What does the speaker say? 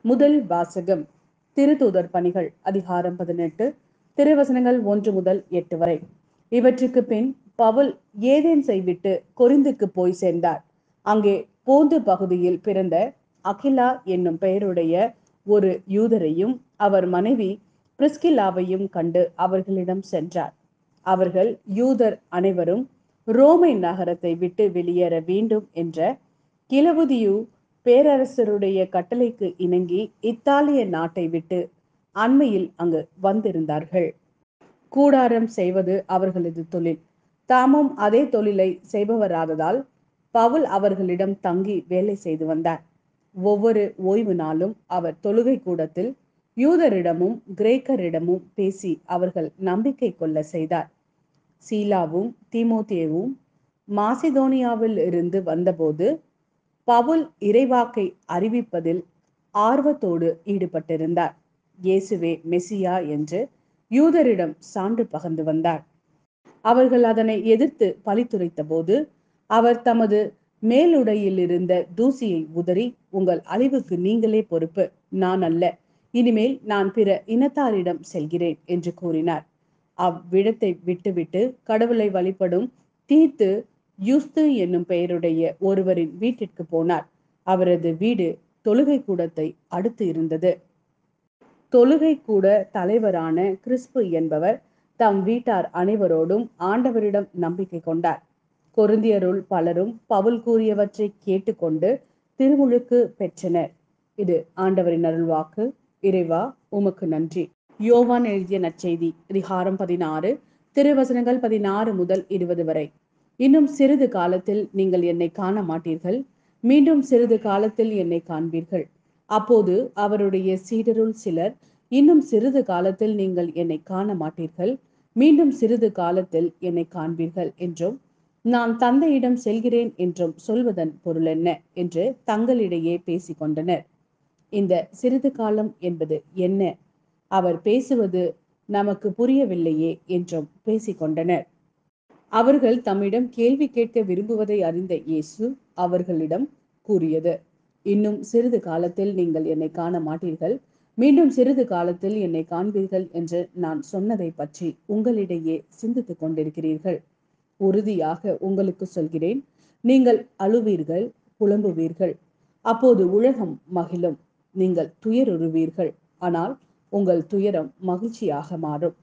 முதல் வாசகம் திருத்தூதர் பணிகள் அதிகாரம் 18 திருவசனங்கள் 1 முதல் 8 வரை. இவற்றுக்கு பின் பவுல் ஏதேன்ஸை விட்டு கொரிந்துக்கு போய் சேர்ந்தார். அங்கே போந்து பகுதியில் பிறந்த அகிலா என்னும் பெயருடைய ஒரு யூதரையும் அவர் மனைவி பிரிஸ்கில்லாவையும் கண்டு அவர்களிடம் சென்றார். அவர்கள் யூதர் அனைவரும் ரோமை நகரத்தை விட்டு வெளியேற வேண்டும் என்ற கிலவுதியு பேரரசருடைய கட்டளைக்கு இணங்கி இத்தாலிய நாட்டை விட்டு அண்மையில் அங்கு வந்திருந்தார்கள். கூடாரம் செய்வது அவர்களது தொழில். தாமும் அதே தொழிலை செய்பவராததால் பவுல் அவர்களிடம் தங்கி வேலை செய்து வந்தார். ஒவ்வொரு ஓய்வு நாளும் அவர் தொழுகை கூடத்தில் யூதரிடமும் கிரேக்கரிடமும் பேசி அவர்கள் நம்பிக்கை கொள்ள செய்தார். சீலாவும் தீமோத்தேவும் மாசிதோனியாவில் இருந்து வந்தபோது பவுல் இறைவாக்கை அறிவிப்பதில் ஆர்வத்தோடு ஈடுபட்டிருந்தார். இயேசுவே மெசியா என்று யூதரிடம் சான்று பகர்ந்து வந்தார். அவர்கள் அதனை எதிர்த்து பழித்துரைத்த போது அவர் தமது மேலுடையில் இருந்த தூசியை உதறி, உங்கள் அழிவுக்கு நீங்களே பொறுப்பு, நான் அல்ல. இனிமேல் நான் பிற இனத்தாரிடம் செல்கிறேன் என்று கூறினார். அவ்விடத்தை விட்டுவிட்டு கடவுளை வழிபடும் தீத்து யூஸ்து என்னும் பெயருடைய ஒருவரின் வீட்டிற்கு போனார். அவரது வீடு தொழுகை கூடத்தை அடுத்து இருந்தது. தொழுகை கூட தலைவரான கிறிஸ்பு என்பவர் தம் வீட்டார் அனைவரோடும் ஆண்டவரிடம் நம்பிக்கை கொண்டார். கொரிந்தியருள் பலரும் பவுல் கூறியவற்றை கேட்டுக்கொண்டு திருமுழுக்கு பெற்றனர். இது ஆண்டவரின் அருள்வாக்கு. இறைவா உமக்கு நன்றி. யோவான் எழுதிய நற்செய்தி அதிகாரம் 16 திருவசனங்கள் 16 முதல் 20 வரை. இன்னும் சிறிது காலத்தில் நீங்கள் என்னை காண மாட்டீர்கள், மீண்டும் சிறிது காலத்தில் என்னை காண்பீர்கள். அப்போது அவருடைய சீடருள் சிலர், இன்னும் சிறிது காலத்தில் நீங்கள் என்னை காண மாட்டீர்கள், மீண்டும் சிறிது காலத்தில் என்னை காண்பீர்கள் என்றும், நான் தந்தையிடம் செல்கிறேன் என்றும் சொல்வதன் பொருள் என்ன என்று தங்களிடையே பேசிக்கொண்டனர். இந்த சிறிது காலம் என்பது என்ன? அவர் பேசுவது நமக்கு புரியவில்லையே என்றும் பேசிக்கொண்டனர். அவர்கள் தம்மிடம் கேள்வி கேட்க விரும்புவதை அறிந்த இயேசு அவர்களிடம் கூறியது, இன்னும் சிறிது காலத்தில் நீங்கள் என்னை காண மாட்டீர்கள், மீண்டும் சிறிது காலத்தில் என்னை காண்பீர்கள் என்று நான் சொன்னதை பற்றி உங்களிடையே சிந்தித்துக் கொண்டிருக்கிறீர்கள். உறுதியாக உங்களுக்கு சொல்கிறேன், நீங்கள் அழுவீர்கள், புலம்புவீர்கள். அப்போது உலகம் மகிழும், நீங்கள் துயருறுவீர்கள், ஆனால் உங்கள் துயரம் மகிழ்ச்சியாக மாறும்.